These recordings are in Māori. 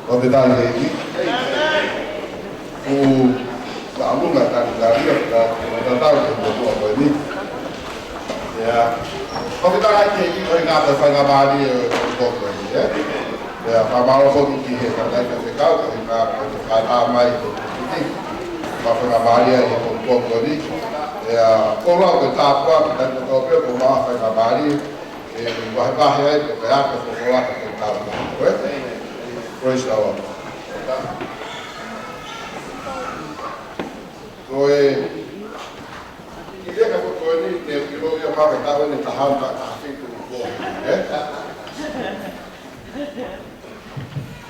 o te tani heki. O ka amunga tani taria ka tau te kua koe ni. O te tani heki koe ngā te whainga maari o kua koe ni. Pa maro hoki ki he katai ka te kau, ka he ngā te whainga mai o te kiti. Pa whainga maari e kua koe ni. Kora o te tāpua, ki tani kua pia ko maa whainga maari. Wahi ai te aka whakoraka te tāpua. Praise the Lord. Koe, i reka ko koe ni, ne kiro ia maka tawe ne tahanta ka hawhitu ni koe.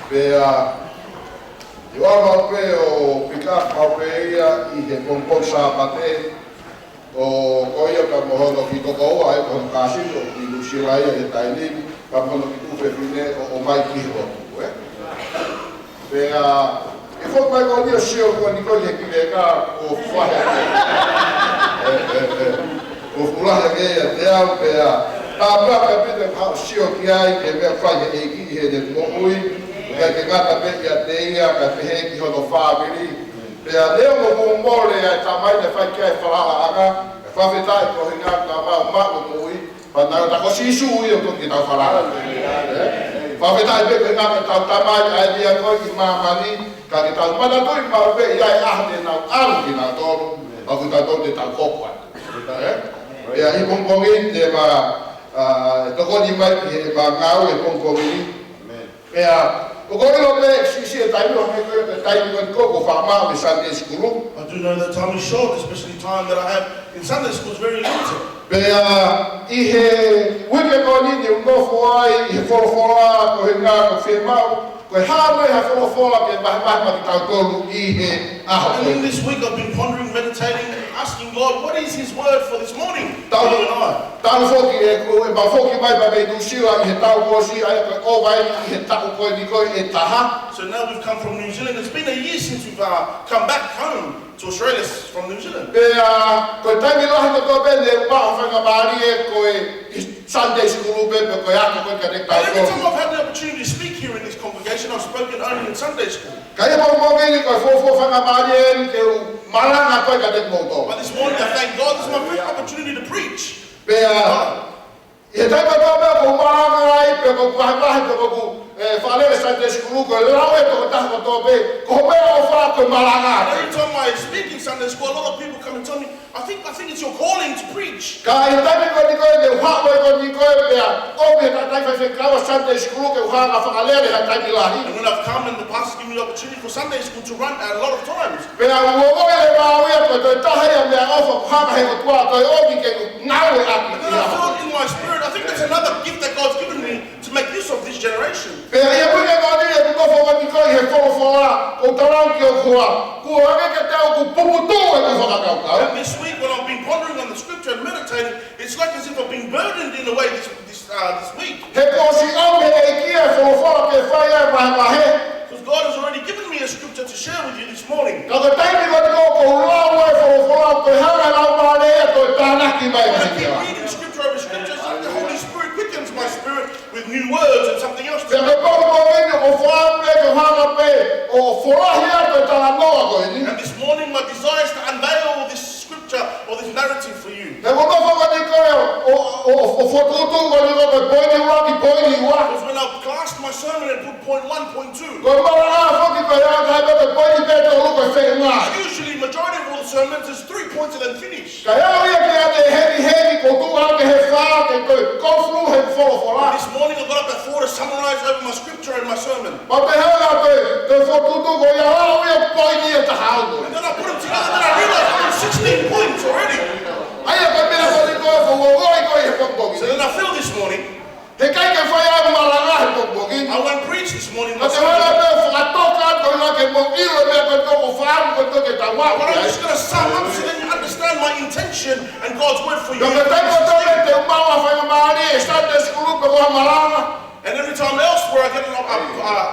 Pea, i wā maupe o pika maupe ia i he pongpong sāpate o koe ia ka mohono ki toko ua e kono kāsito ki Lusila ia e tainimi ka mohono ki tuwhe whine o mai kiho. Pea, e fok mai ko nia sio ko ni ko ye ki le ka o whahe o fulaha ke ia te au pea tā plaka pite ka sio ki ai ke mea whahe e ki he ne mokui ka ke ngata pe ia te inga ka te he ki hono whāwiri pea leo mo mōre ai tā mai ne whai kia e whalaha anga e whawhetai ko he ngā ka mau mako mui pa nā ta ko sisu ui o toki tau whalaha whawhetai pe ko he ngā ka tau tamai ai lia koe ki māmani ka ki tau mana tui mau pe iai ahne nau aru ki nā tōru au ki tau tōru te tau kokua. Ia i pongpongin te ma tokoni mai ki he ma ngau e pongpongin. Ia kokoro pe sisi e taimi o me koe te taimi koe koko whamau i Sunday School. I do know that time is short, especially time that I have in Sunday school is very limited. Pea i he wike koni ni ungofo ai i he wholofora ko he ngā ko whemau koe hāmei ha wholofora ke mahi ki tau tōru i he aho. And in this week I've been pondering, meditating, and asking God, what is His word for this morning? Tau whoki e ma whoki mai pa mei nusiwa i he tau kosi ai koe o vai i he taku koe ni koe e taha. So now we've come from New Zealand. It's been a year since we've come back home to Australia from New Zealand. Pea koe taimi lahi ko tō pene e upaha whanga maari e koe Sunday School pepe koe ako koe ka te tau And every tōru. time I've had the opportunity to speak here in this congregation, I've spoken only in Sunday school. Ka e mau mongeni koe fōfō whanga maari e ni te Malanga koe ka te mōtō. But this morning I thank God this is my first opportunity to preach. Pea i he taima tō pea ko Malanga ai pe ko kuhahi pe ko whalere Sunday School koe lau e toko taha ko tō pe ko mea o wha koe Malanga. And every time I speak in Sunday school, a lot of people come and tell me, I think it's your calling to preach. Ka e taimi koe ni koe te whakoe koe ni koe pea o me ta taima whekawa Sunday School ke uhaga whakalere ha taimi lahi. And when I've come and the pastor's given me the opportunity for Sunday school to run out a lot of times. Pea uoe le wāwea koe toi tahea mea ofa kuhanga he ko tua toi omi ke ngaue aki. And then I felt in my spirit, I think that's another gift that God's given me to make use of this generation. Pea ia puke koe ni e kukofo wani koe he wholofora ko tarangi o kua. Kua ake ke te au ku puputu e ku whakakaukau. And this week when I've been pondering on the scripture and meditating, it's like as if I've been burdened in a way this week. He kosi au he e kia wholofora ke whai e mahe. Because God has already given me a scripture to share with you this morning. Ka koe taimi koe ko ko lau e wholofora koe hanga lau maare e koe tānaki mai When I mahi keep kia. reading scripture over scripture, it's like the Holy Spirit quickens my spirit with new words and something else. Pea me koe koe wini o whaampe ke hanga pe o whorahi a koe tāna noa koe ni. And this morning my desire is to unveil this scripture or this narrative for you. He kukofo wani koe o whotutu wani koe poini ua ki poini ua. Because when I've classed my sermon and put point 1, point 2, Koe maranga whoki koe anga e koe poini pete o luko e whee ngā. usually majority of all the sermons is 3 points and then finish. Ka hea ia ke ate heavy ko tu ake he whā ke koe kofru he wholofora. This morning I got up at 4 to summarize over my scripture and my sermon. Ma te hea koe whotutu ko ia hao ia poini e tahau koe. And then I put them together and I realized I'm on 16 points already. Aia koe mea koe koe ko wogoi koe he pokpoki. So then I feel this morning, He kai ke whai au maranga he pokpoki. I won't preach this morning. Ma te hea mea whakatoka koe la ke mo ilo mea koe toko whaamu koe toke ta But I'm wā. just going to sum up so then you understand my intention and God's word for you. Ka te taimo toke te umaua whainga maari e Sunday School pe koha maranga. And every time else where I get an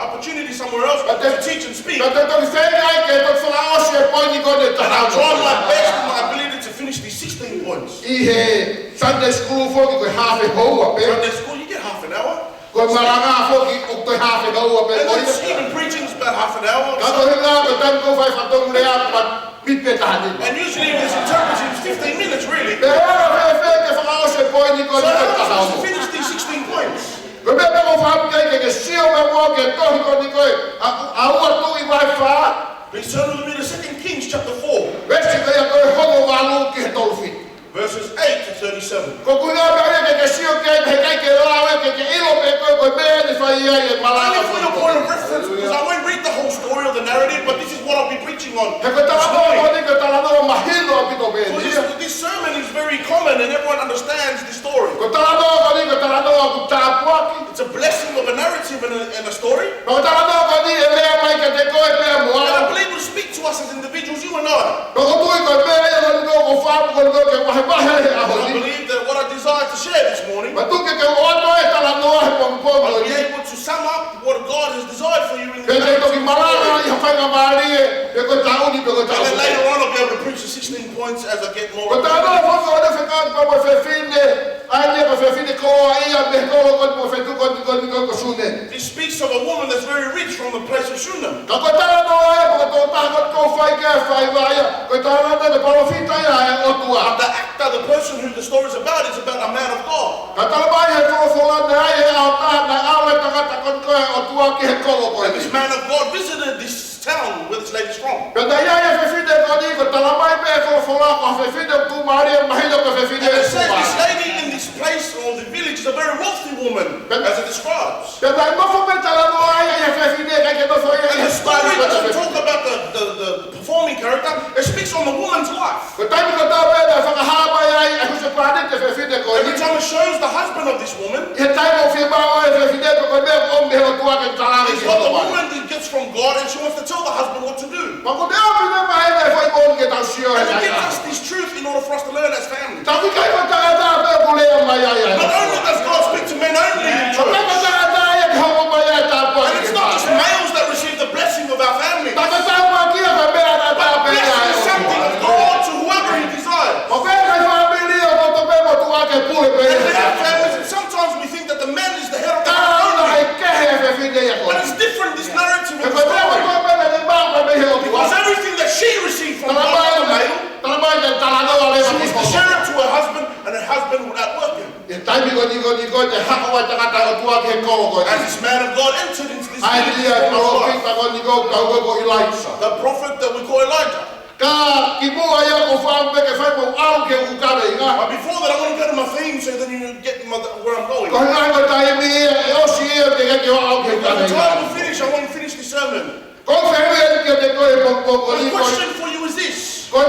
opportunity somewhere else to teach and speak, Ka and te toki whengai ke te whakaosi e poini koe te I tahau try koe. my best with my ability to finish these 16 points. I he Sunday School whoki koe hawhi houa pe. Sunday school, you get half an hour. Koe maranga whoki o koe hawhi houa pe And koe. then even preaching about half an hour. And usually this interpreting is 15 minutes really. So how am I supposed to finish these 16 points? Please turn with me to 2 Kings chapter 4. Verses 8 to 37. And if for your point of reference, because I won't read the whole story or the narrative, but this is what I'll be preaching on. So this sermon is very common and everyone understands the story. It's a blessing of a narrative and a story. And I believe it will speak to us as individuals, you and I. I believe that what I desire to share this morning, I'll be able to sum up what God has desired for you in the and then later on I'll be able to preach the 16 points as I get more. This speaks of a woman that's very rich from the place of Shunem. The actor, the person who the story is about a man of God. And this man of God visited this town where this lady's from. And it says this lady in this place or the village is a very wealthy woman, as it describes. And the story doesn't talk about the performing character, it speaks on the woman's life. Every time it shows the husband of this woman, it's what the woman gets from God and she wants to tell the husband what to do. And it gives us this truth in order for us to learn as family. Not only does God speak to men only in church, and it's not just males that receive the blessing of our family. But blessing is something of God to whoever He desires. And in our families, sometimes we think that the man is the head of the house only. But it's different, this narrative of the story. Because everything that she received from God, the male, she was to share it to her husband, and her husband would outwork him. As this man of God entered into this life, the prophet that we call Elijah. But before that, I want to go to my theme so then you get where I'm going. By the time we finish, I want to finish the sermon. The question for you is this. That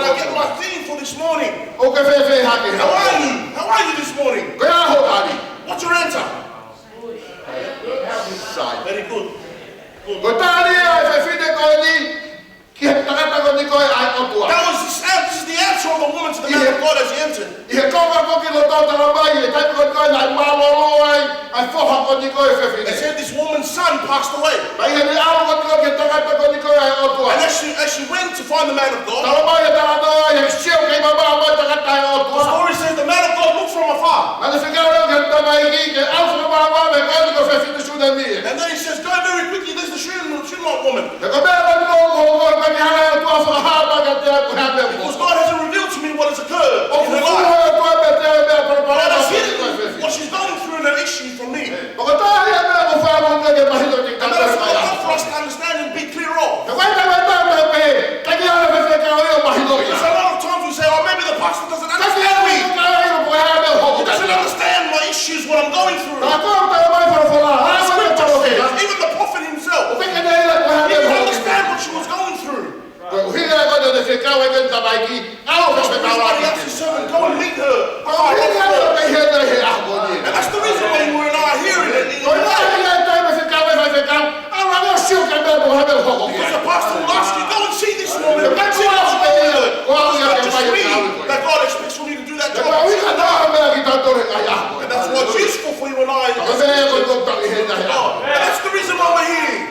I get my theme for this morning. How are you? How are you this morning? What's your answer? Very good. This is the answer of the woman to the man of God as he entered. It said this woman's son passed away. And as she went to find the man of God, the story says the man of God looked from afar. And then he says, go very quickly, there's the Shunammite woman. Because God hasn't revealed to me what has occurred in her life. God has hidden what she's going through in her issue from me. And that is not for us to understand and be clear of. Because a lot of times we say, oh, maybe the pastor doesn't understand me. He doesn't understand my issues, what I'm going through. Even the prophet himself, he didn't understand what she was going through. That's why he asked his servant, go and meet her. And that's the reason why you and I are hearing it. Because the pastor will ask you, go and see this woman. See what she's going through. It's not just me that God expects for me to do that job. And that's what's useful for you and I. And that's the reason why we're here.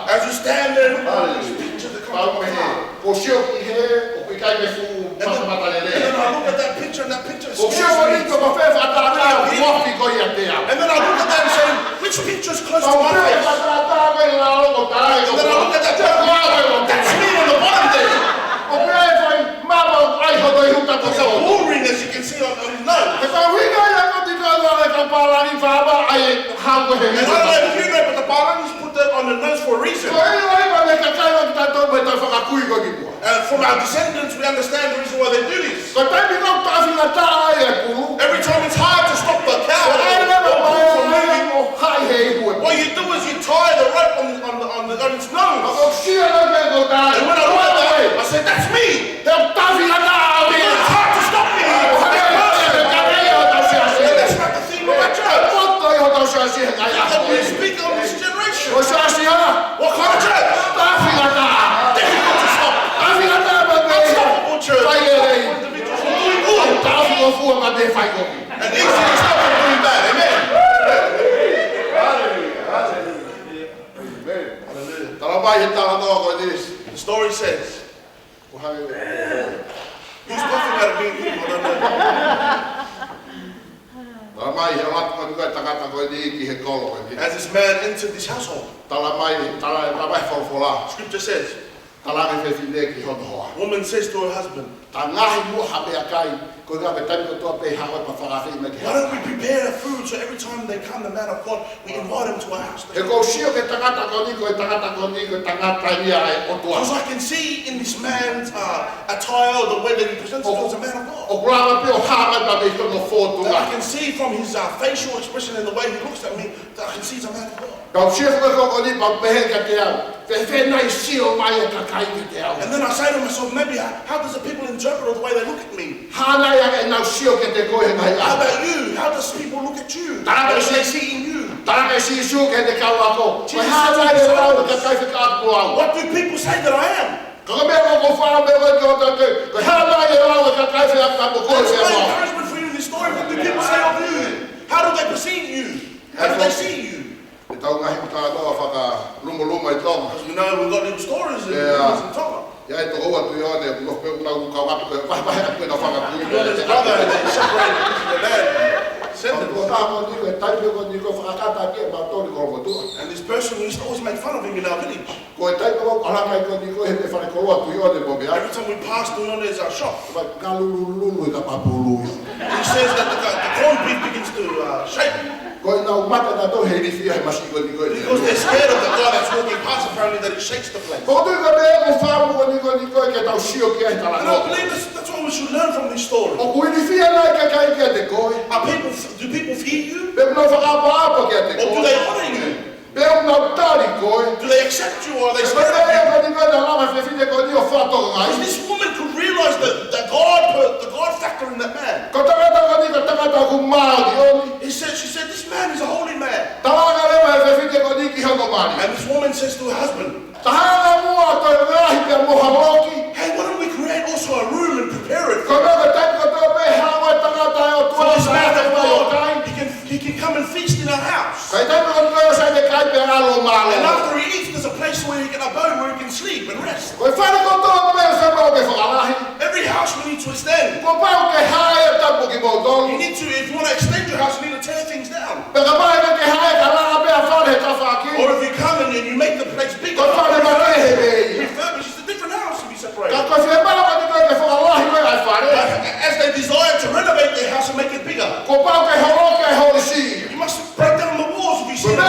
As you stand there, this picture that comes up. And then I look at that picture, and that picture scares me. And then I look at that and say, which picture's close to my face? And then I look at that picture. That's me on the bottom there. There's a bull ring, as you can see on his nose. And I don't know if you know, but the Palangis put that on the nose for a reason. And from our descendants, we understand the reason why they do this. Every time it's hard to stop the cow from moving, what you do is you tie the rope on its nose. And when I look at that, I said, that's me. It's hard to stop me. And that's not the theme of our church. We speak of this generation. What kind of church? Difficult to stop. Unstoppable church. Individuals from doing good. And easy to stop from doing bad. Amen. The story says, who's laughing at me? I don't know. As this man entered this household, Scripture says, woman says to her husband, why don't we prepare food so every time they come, the man of God, we invite him to our house? Because I can see in this man's attire, the way that he presents himself as a man of God. That I can see from his facial expression and the way he looks at me, that I can see he's a man of God. And then I say to myself, maybe how does the people interpret the way they look at me? How about you? How does people look at you? How do they see in you? What do people say that I am? That's my encouragement for you in this story. What do people say of you? How do they perceive you? How do they see you? Because we know we've got little stories in Tonga. His brother, they separated the dad. And this person used to always make fun of him in our village. Every time we pass through there's a shop. He says that the corned beef begins to shake. Because they're scared of the guy that's walking past, apparently, that it shakes the place. And I believe that's what we should learn from this story. Do people fear you? Or do they honor you? Do they accept you or are they scared of you? Because this woman could realize the God factor in that man. She said, this man is a holy man. And this woman says to her husband, hey, why don't we create also a room and prepare it for this man of God? He can come and feast in our house. And after he eats, there's a place where he can abode, where he can sleep and rest. Every house we need to extend. You need to, if you want to extend your house, you need to tear things down. Or if you come and you make the place bigger, refurbish, it's a different house to be separated. As they desire to renovate their house and make it bigger, you must break down the walls if you see them. I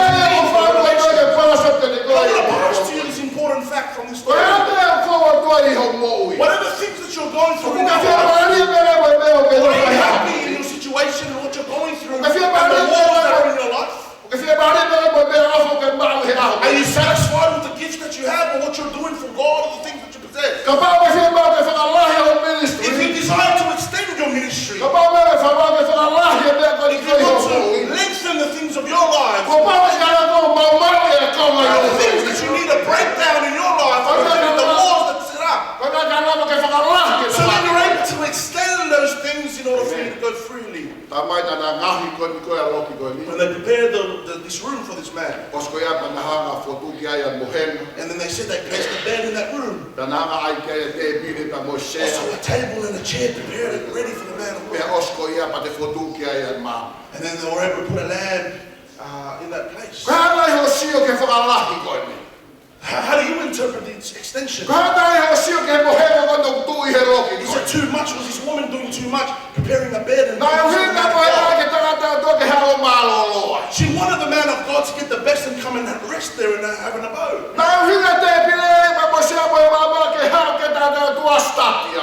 want to pass to you this important fact from this story. Whatever things that you're going through, are you happy in your situation and what you're going through and the walls that are in your life? Are you satisfied with the gifts that you have or what you're doing for God or the things that you possess? If you desire to extend your ministry, if you want to lengthen the things of your lives, the things that you need to break down in your life, the walls that sit up, so that you're able to extend those things in order for you to go freely. When they prepared this room for this man, and then they said they placed a bed in that room, also a table and a chair prepared and ready for the man of God. And then they were able to put a lamb in that place. How do you interpret the extension? Is it too much? Was this woman doing too much? Preparing a bed and she wanted the man of God to get the best and come and rest there and have an abode.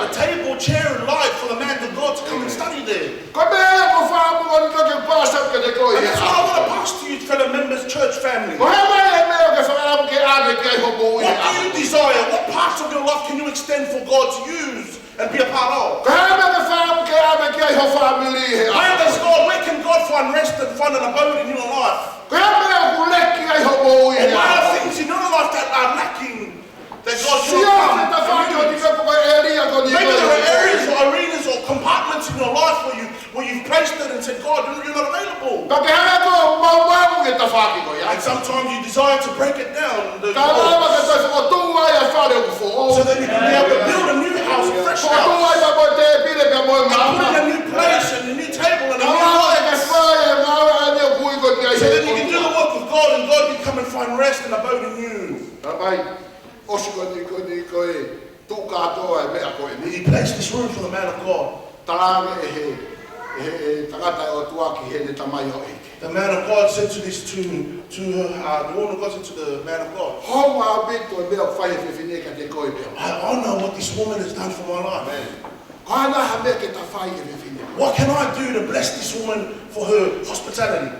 The table, chair and light for the man of God to come and study there. And that's what I want to pass to you, fellow members, church family. What do you desire? What parts of your life can you extend for God to use and be a part of? Where can God find rest and find an abode in your life? And what are things in your life that are lacking that God can use? Maybe there are areas or arenas or compartments in your life where you've placed it and said, God, you're not available. And sometimes you desire to break it down. So that you can be able to build a new house, a fresh house. And put in a new place and a new table and a new light. So that you can do the work of God and God can come and find rest and abode in you. He placed this room for the man of God. The man of God said to this the woman of God said to the man of God, I honor what this woman has done for my life. What can I do to bless this woman for her hospitality?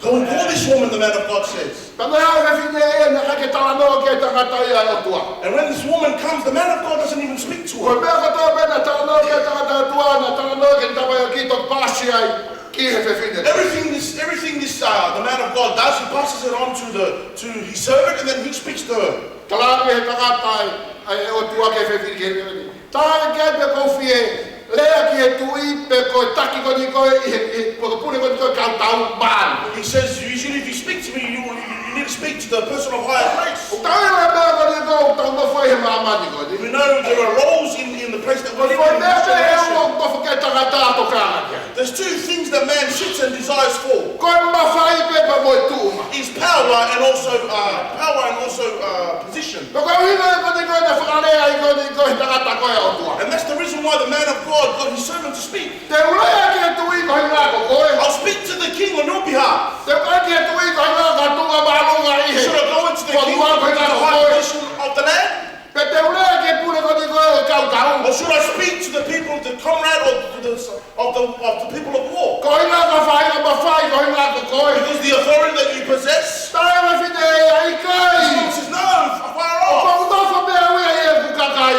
Go and call this woman, the man of God says. And when this woman comes, the man of God doesn't even speak to her. Everything this the man of God does, he passes it on to his servant, and then he speaks to her. He says, usually if you speak to me, you need to speak to the person of higher place. We know there are roles in the place that we're in. There's two things that man seeks and desires for. Is power and also position. And that's the reason why the man of God got his servant to speak. I'll speak to the king on your behalf. Should I go into the king of the high position of the land? Or should I speak to the people, the comrade of the people of war? Because the authority that you possess. He says, no, far off.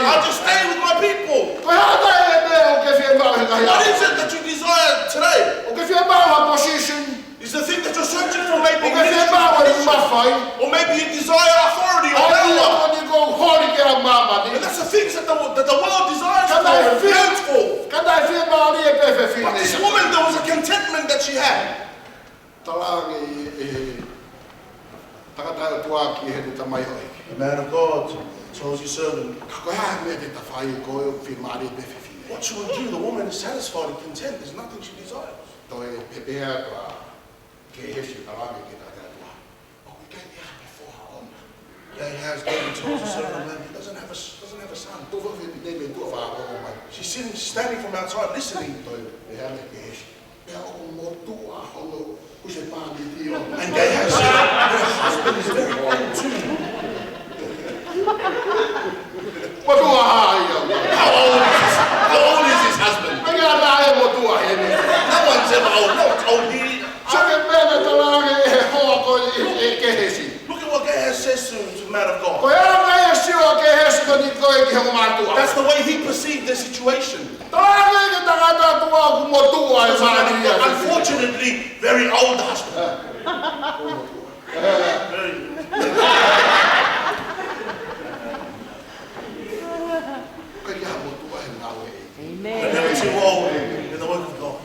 I'll just stay with my people. What is it that you desire today? Is the thing that you're searching for maybe ministry, or maybe you desire authority or power? And that's the things that the world desires for and yearns for. But this woman, there was a contentment that she had. The man of God told his servant, what should we do? The woman is satisfied and content. There's nothing she desires. David told his servant, man, he doesn't have a son. She's standing from outside listening. And Gehazi said, her husband is very old too. How old is his husband? No one's ever old. No one's old here. Look at what Gehazi says to the man of God. That's the way he perceived the situation. Unfortunately, very old husband. Amen. But never too old in the work of God.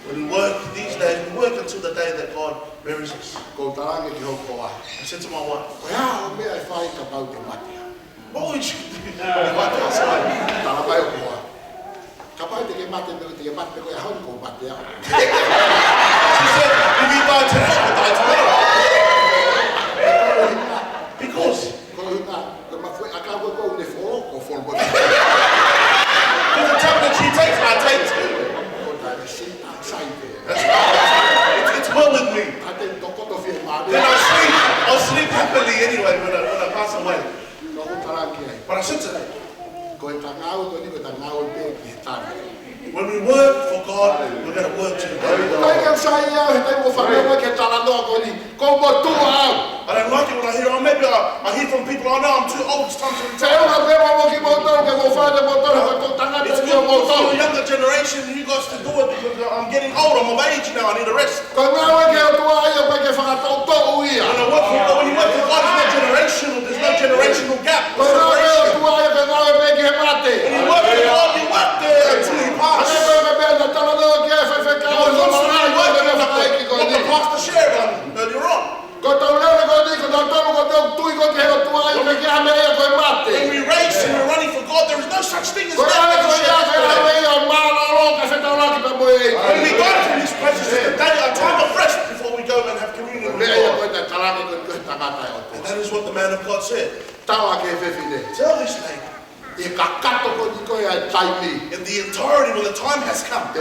When we work these days, we work until the day that God buries us. I said to my wife, what would you do? She said, if you die today, I'll die tomorrow. Because the tablet she takes, I take too. That's right. It's well with me. Then I'll sleep happily anyway when I pass away. But I said to her, when we work for God, we're going to work to the glory of God. I don't like it when I hear, maybe I hear from people, I know I'm too old, it's time to retire. It's good for the younger generation, you guys to do it because I'm getting old, I'm of age now, I need a rest. When I work for God, when you work for God, there's no generational, there's no generational gap. When you work for God, you work there until you pass. What the pastor shared earlier on. When we race and we're running for God, there is no such thing as death. When we go from these places, it's a time of rest before we go and have communion with God. And that is what the man of God said. Tell this lady, in the entirety, when the time has come,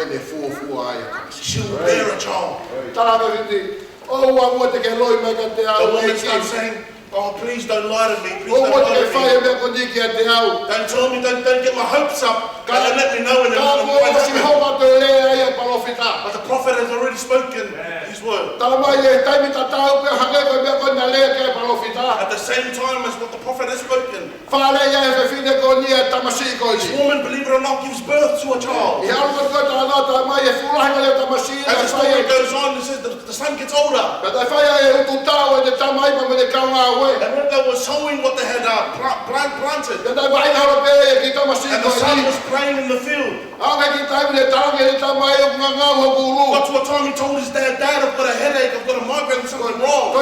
she will bear a child. The woman starts saying, oh, please don't lie to me. Please don't lie to me. Don't tell me, don't get my hopes up. And let me know when it's going to But the prophet has already spoken his word. At the same time as what the prophet has spoken, this woman, believe it or not, gives birth to a child. As the story goes on, it says the son gets older. And when they were sowing what they had planted, and the son was playing in the field. Got to a time he told his dad, I've got a headache, I've got a migraine, something wrong.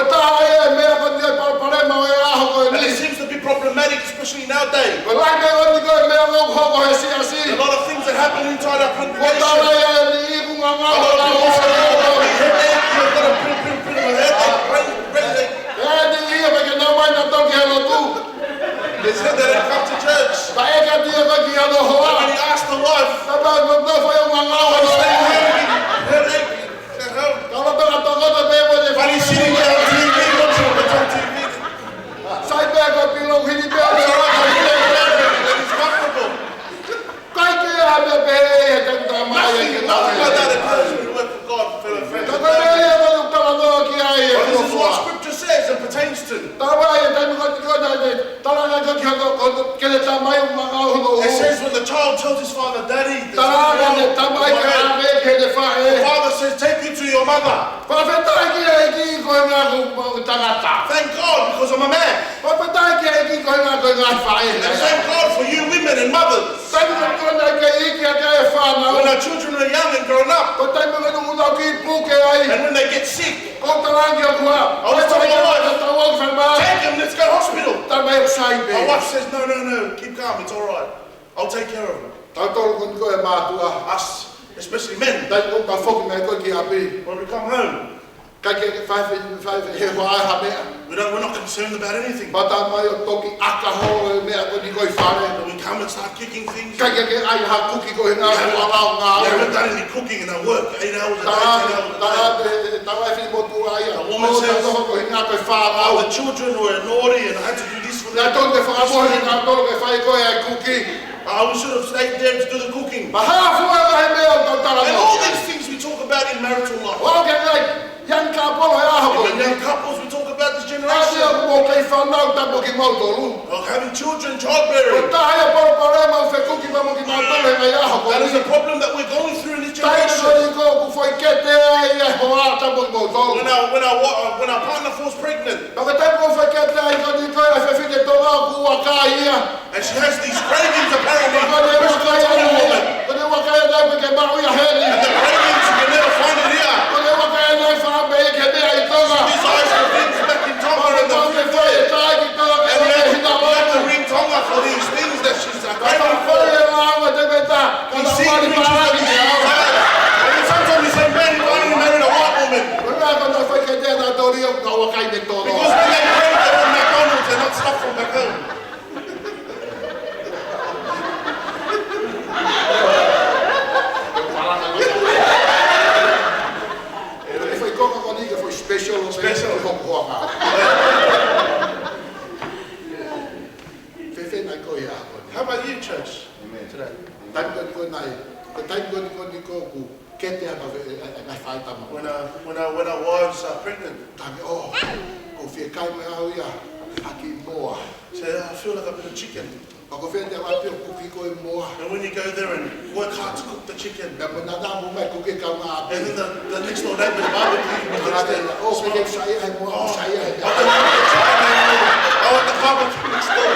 And it seems to be problematic, especially nowadays. A lot of things that happen inside our congregation. A lot of people say, oh, I've got a headache, I've got a bit of a headache. They said that they come to church. When he asked the wife, but he's sitting there on TV, watching what's on TV. It's comfortable. Nothing like that occurs when you work for God, fellow friends. But this is what Scripture says and pertains to. It says when the child tells his father, Daddy, the father says, take me to your mother. Thank God because I'm a man. And thank God for you women and mothers. When our children are young and grown up, and when they get sick, I always tell my wife, take them, let's go to hospital. My wife says, no, keep calm, it's all right. I'll take care of them. Us, especially men, when we come home, we're not concerned about anything. But we come and start kicking things. We haven't done any cooking and I work 8 hours a day, 10 hours a day. The woman says, oh, the children were naughty and I had to do this for them. We should have stayed there to do the cooking. And all these things we talk about in marital life. Young couples, we talk about this generation. Having children, childbearing. That is a problem that we're going through in this generation. When our partner falls pregnant, and she has these cravings apparently, and the cravings, you can never find it here. These eyes are things back in Tonga and the food. And we have to ring Tonga for these things that she's craving for. These secret things that she's and sometimes church today. When I was pregnant, say, I feel like I've been a chicken. And when you go there and work hard to cook the chicken, and then the next door neighbor's barbecue, I want the barbecue next door.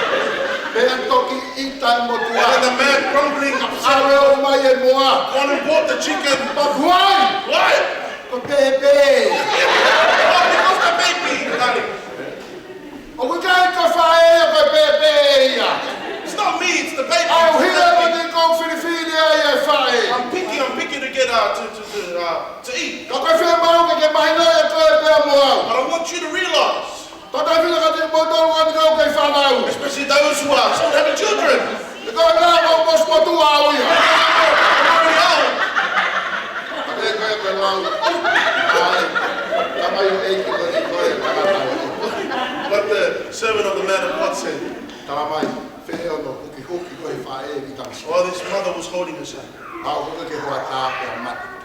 And then the man grumbling upset, gone and bought the chicken. But why? Why? Because the baby, darling. It's not me, it's the baby. I'm picky to get to eat. But I want you to realize, especially those who are still having children, what the servant of the man of God said. While this mother was holding her son,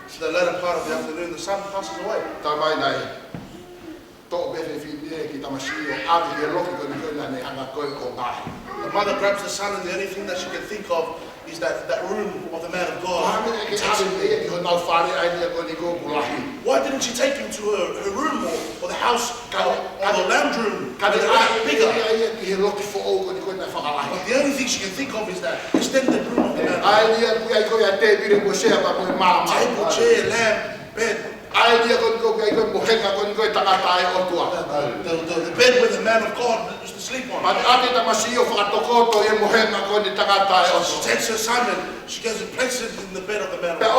so the latter part of the afternoon, the son passes away. The mother grabs the son, and the only thing that she can think of is that room of the man of God. Why didn't she take him to her room or the house or the lounge room? Bigger. But the only thing she can think of is that extended room of the man of God. Table, chair, lamp, bed. The bed where the man of God used to sleep on. She takes her son and she goes and places it in the bed of the man of God.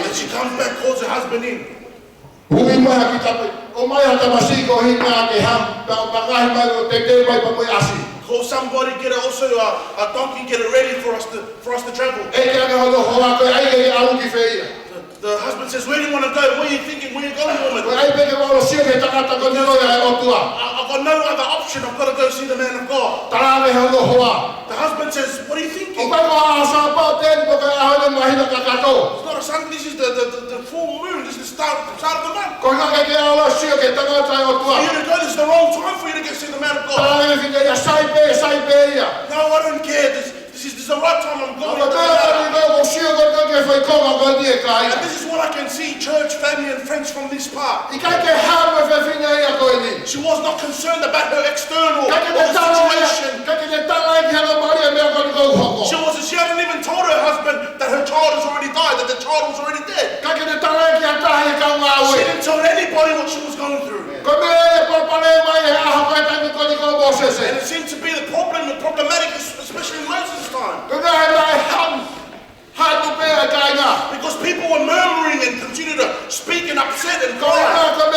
And she comes back, calls her husband in. Call somebody, get also a donkey, get it ready for us to travel. The husband says, where do you want to go? Where are you thinking? Where are you going, woman? I've got no other option. I've got to go see the man of God. The husband says, what are you thinking? It's not a sun. This is the full moon. This is the start of the month. For you to go, this is the wrong time for you to get to see the man of God. No, I don't care. This is the right time I'm going. And this is what I can see, church, family, and friends from this part. She was not concerned about her external situation. She hadn't even told her husband that her child has already died, that the child was already dead. She didn't tell anybody what she was going through. And it seemed to be the problematic, especially in Moses' time. Because people were murmuring and continued to speak and upset and cry because of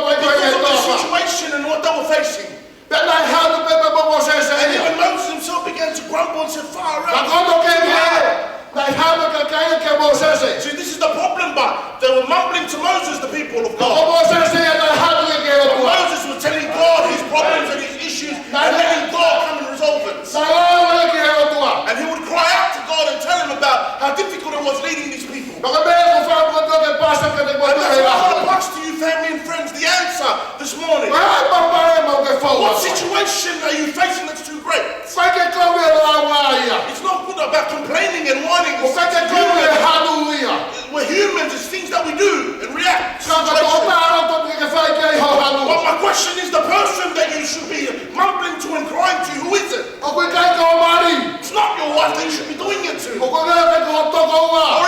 the situation and what they were facing. And even Moses himself began to grumble and said, far out. See, this is the problem, but they were mumbling to Moses, the people of God. Moses was telling God his problems and his issues and letting God come and resolve it. And he would cry out to God and tell him about how difficult it was leading these people. And that's what I want to pass to you, family and friends, the answer this morning. What situation are you facing that's too great? It's not good about complaining and whining. We're humans, it's things that we do and react. But my question is, the person that you should be mumbling to and crying to, who is it? It's not your wife that you should be doing it to. Or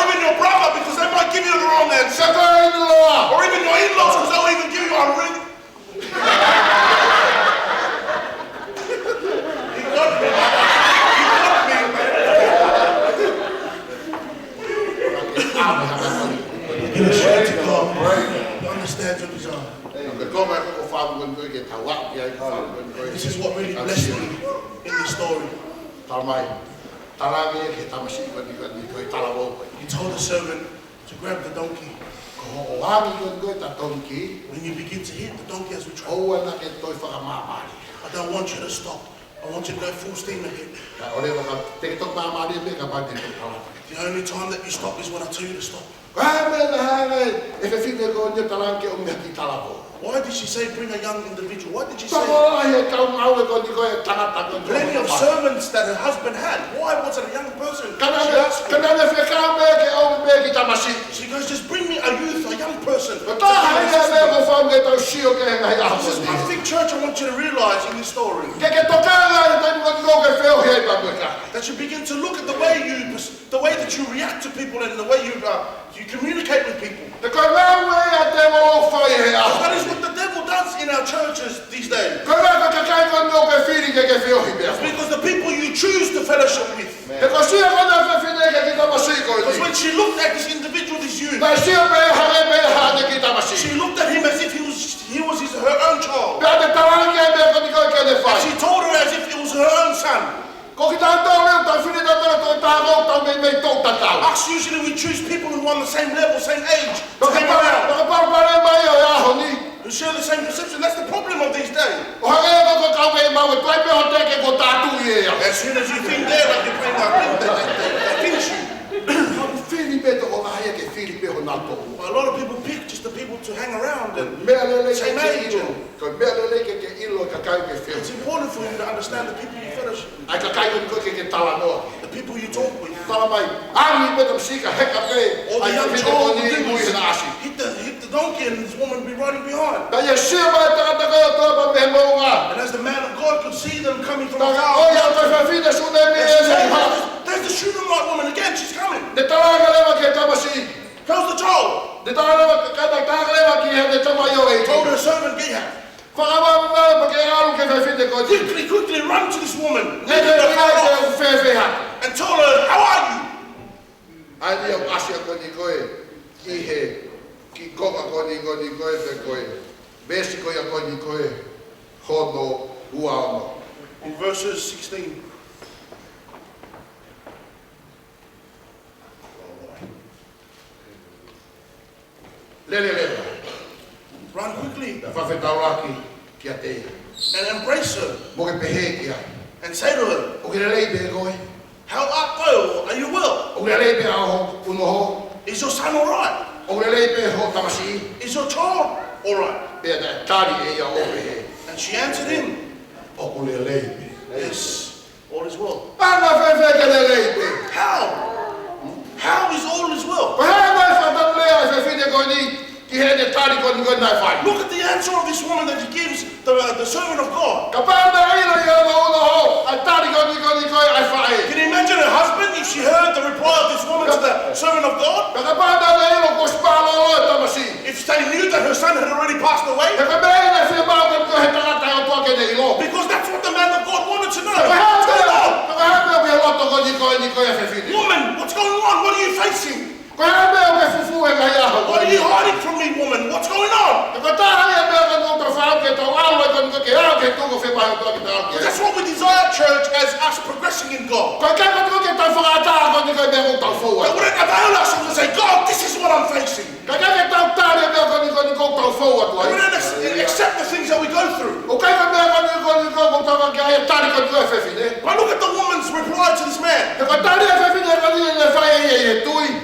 even your brother, because they might give you the wrong answer. Or even your in-laws, because they'll even give you a ring. He got me. You understand your desire. This is what really blessed me in this story. He told the servant to grab the donkey. When you begin to hit the donkey as we travel, I don't want you to stop I want you to go full steam ahead. The only time that you stop is when I tell you to stop. Why did she say bring a young individual? Why did she say plenty of servants that her husband had? Why was it a young person? She goes, just bring me a youth, a young person. This is one thing, church, I want you to realize in this story. That you begin to look at the way that you react to people and the way you communicate with people. That is what the devil does in our churches these days. It's because the people you choose to fellowship with. Because when she looked at this individual, this youth, she looked at him as if he was her own child. And she told her as if it was her own son. Us usually we choose people who are on the same level, same age, to hang around, who share the same perception. That's the problem of these days. As soon as you think they're like you're playing like they finish you. A lot of people pick just the people to hang around and same age. It's important for you to understand the people you fellowship with. The people you talk with. Or the young child hit the donkey and this woman be riding behind. And as the man of God could see them coming from afar, there's the Shunammite woman again, she's coming. How's the child? Told her servant Gehaz. Quickly run to this woman. And told her, how are you? In verses 16. Run quickly and embrace her and say to her, how art thou? Are you well? Is your son alright? Is your child alright? And she answered him, yes, all is well. How is all is well? Look at the answer of this woman that he gives the servant of God. Can you imagine her husband if she heard the reply of this woman to the servant of God? If they knew that her son had already passed away? Because that's what the man of God wanted to know. What's going on? Woman, what's going on? What are you facing? What are you hiding from me, woman? What's going on? That's what we desire, church, as us progressing in God. That wouldn't avail us to say, God, this is what I'm facing. We don't accept the things that we go through. But look at the woman's reply to this man.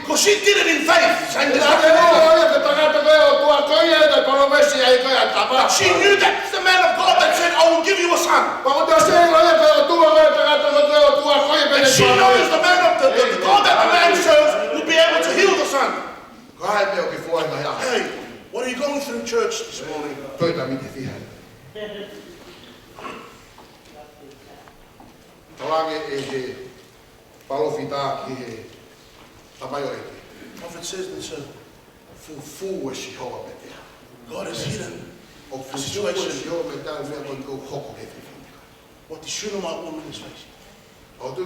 Because she did it in faith. Saying this she knew that's the man of God that said, I will give you a son. And she knows the man of the God that the man serves will be able to heal the son. Hey, what are you going through, church, this morning? Prophet says this, God is hidden the situation. What the Shunammite woman is facing. But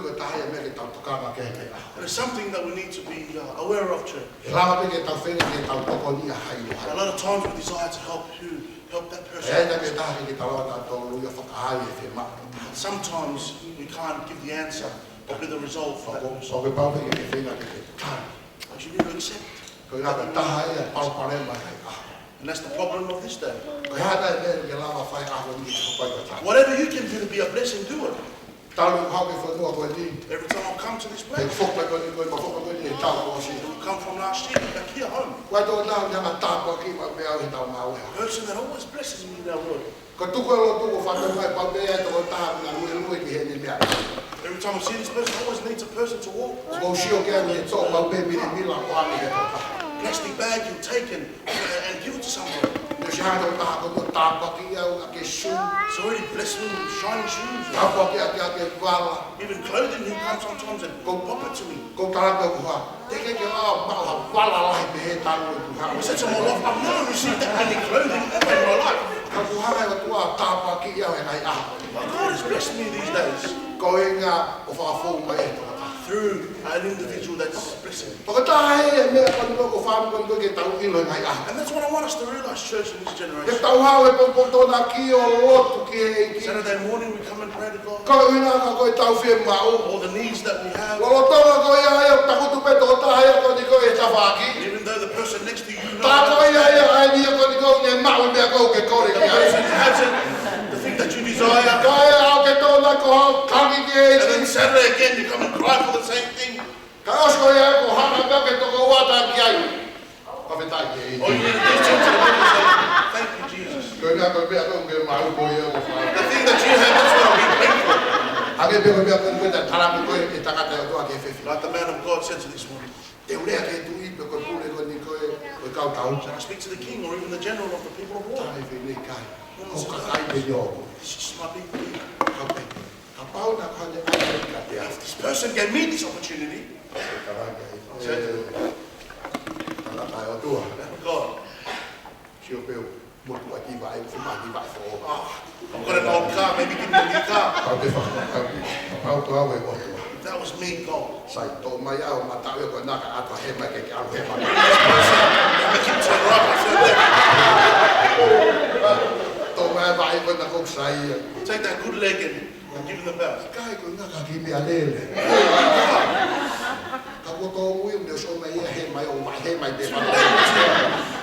it's something that we need to be aware of, church. A lot of times we desire to help that person. Sometimes we can't give the answer or be the result for that person. But you need to accept. And that's the problem of this day. Koe hana e lava whai aho ni te hopai ka tāku. Whatever you can do to be a blessing, do it. Talu hau ke whanua koe ni. Every time I come to this Te place, whokai koe ni koe ma whokai koe ni e tāku o si. we come from last year, back here home. Wai tō nāu nyanga tāku ki ma mea he tau mau A ea. person that always blesses me in our word. Ko tuku e lo tuku whanau mai pau mea e tō tāku ngā nui nui ki he ni mea. Every time I see this person, I always need a person to walk. Ko shio ke ni e tō pau pe miri mila ko ami he tō tāku. Plastic bag you take and give it to somebody. Nō si hana o tāku no tāku ki au a ke su. It's already blessed me with shiny shoes. Tāku ki a ke wala. Even clothing, he comes sometimes and go pop it to me. Ko tāku ko ha. Te ke a mau ha wala lai me he tāku e ku ha. I said to my wife, I've never received that many clothing ever in my life. Ka ku hana e tua tāku ki au e ngai aho. But God has blessed me these days Ko inga o whakafou mai e tō tāku. through an individual that's blessing me. Whakatahe e mea koni ko whamu koni ko ke tau ilo ngai aho. And that's what I want us to realize, church, in this Ke generation. tau hau e pōpō tōna ki o lotu ki e ki. Saturday morning we come and pray to God. Ko ina ka koe tau whia mau. All the needs that we have. Lolo tonga ko ia e o takutu pe tō tahe ko ni ko e tawhaki. And even though the person next to you Tā ko knows ia e ai ni ko ni ko ne mau mea ko ke kore the ki person ai. has it, the thing that you desire. Ka e au ke tōna ko hau kangi ki e And ki. then Saturday again you come and cry for the same thing. Ka osko ia e ko hana mea ke toko wata ki ai. Ka whetai ki e. Or you need to do something to the Lord and say, thank you, Jesus. Ko ina ko mea ko ke mau ko ia ko whai. The thing that you have, that's what I'm grateful. Ake peko mea ko ni ko te tarapu ko e takata e toa ke whiwhi. Like the man of God said to this woman. Te urea ke tu i peko pule ko ni ko e kau tau. Can I speak to the king or even the general of the people of war? Tai whine kai. Ko ka kai pe yoko. This is my big deal. Ka pe. Ka pau na ka ne ai ka te If this person gave me this opportunity, God, I've got an old car, maybe give me a new car. If that was me, God. Make him turn right, I feel that. Take that good leg and give him the belt.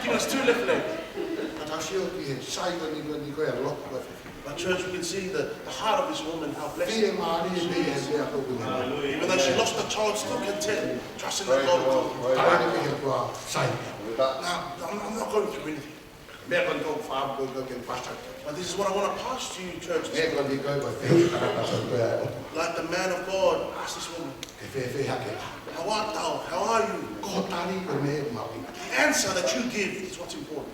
Give us two left legs. But church, we can see the heart of this woman, how blessed she is. Even though she lost the child, still content, trusting that God will come. Now, I'm not going through anything. But this is what I want to pass to you, church. Like the man of God asked this woman, how art thou? How are you? The answer that you give is what's important.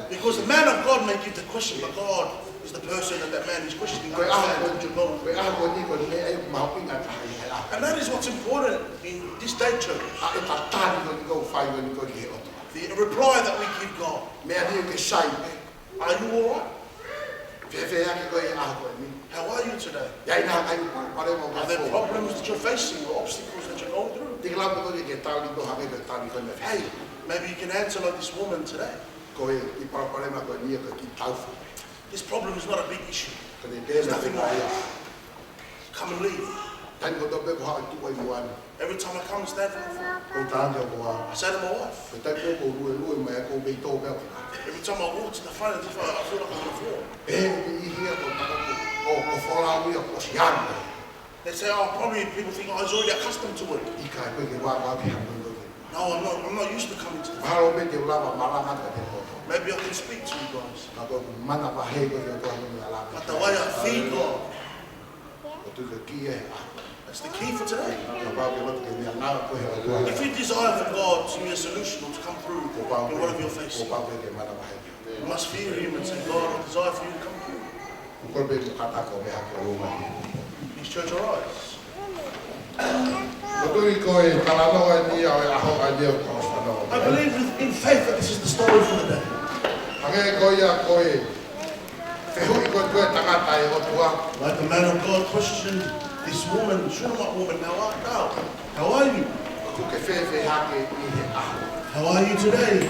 Because the man of God may give the question, but God is the person that that man is questioning. And that is what's important in this day, church. The reply that we give God. Are you all right? How are you today? Are there problems that you're facing or obstacles that you're going through? Hey, maybe you can answer like this woman today. This problem is not a big issue. There's nothing wrong. Come and leave. Every time I come and stand from the front, I say to my wife, every time I walk to the front, as if I feel like I'm on the floor. They say, oh, probably people think, oh, he's already accustomed to it. No, I'm not used to coming to the front. Maybe I can speak to you guys. But the way I feel God, that's the key for today. If you desire for God to be a solution or to come through in whatever you're facing, you must fear Him and say, God, I desire for you to come through. These church arise. I believe in faith that this is the story for the day. Like the man of God questioned this woman, Shunammite woman, how art thou? How are you? How are you today?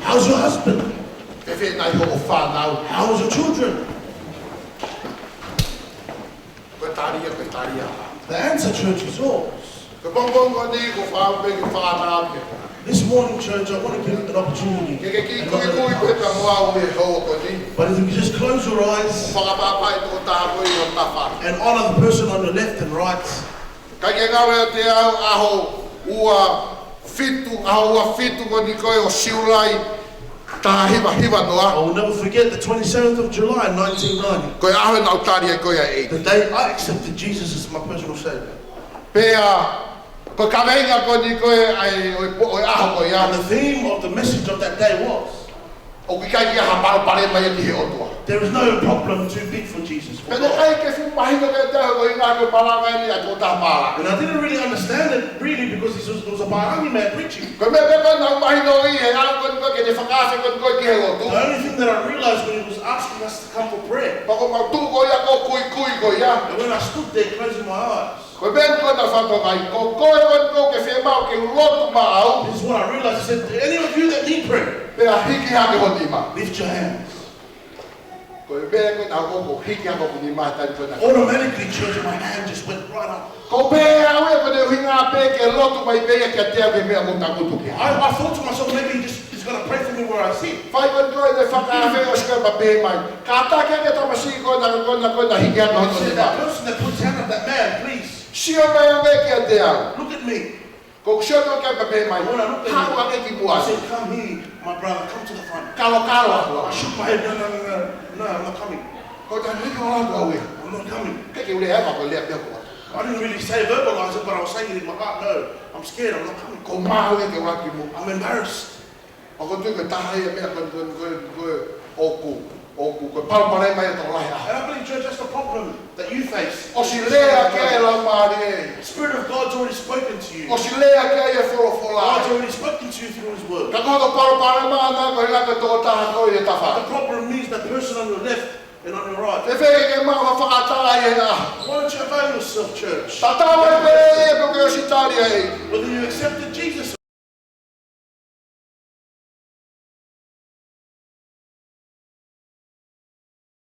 How's your husband? How's your children? The answer, church, is yours. This morning, church, I want to give an opportunity. But if you could just close your eyes and honor the person on your left and right. I will never forget the 27th of July 1990. The day I accepted Jesus as my personal Savior. And the theme of the message of that day was, there is no problem too big for Jesus. And I didn't really understand it because it was a Malanga man preaching. The only thing that I realized when he was asking us to come for prayer, and when I stood there closing my eyes, this is what I realized. He said, any of you that need prayer, lift your hands. Automatically, church, my hand just went right up. I thought to myself, maybe he's going to pray for me where I sit. That person that puts hand on that man, please. Look at me. When I looked at him, I said, come here, my brother, come to the front. I shook my head, no, I'm not coming. I'm not coming. I didn't really say verbalize it, but I was saying it in my heart, no, I'm scared, I'm not coming. I'm embarrassed. And I believe, church, that's the problem that you face. The Spirit of God's already spoken to you. God's already spoken to you through His Word. The problem is the person on your left and on your right. Why don't you avail yourself, church? Whether you accepted Jesus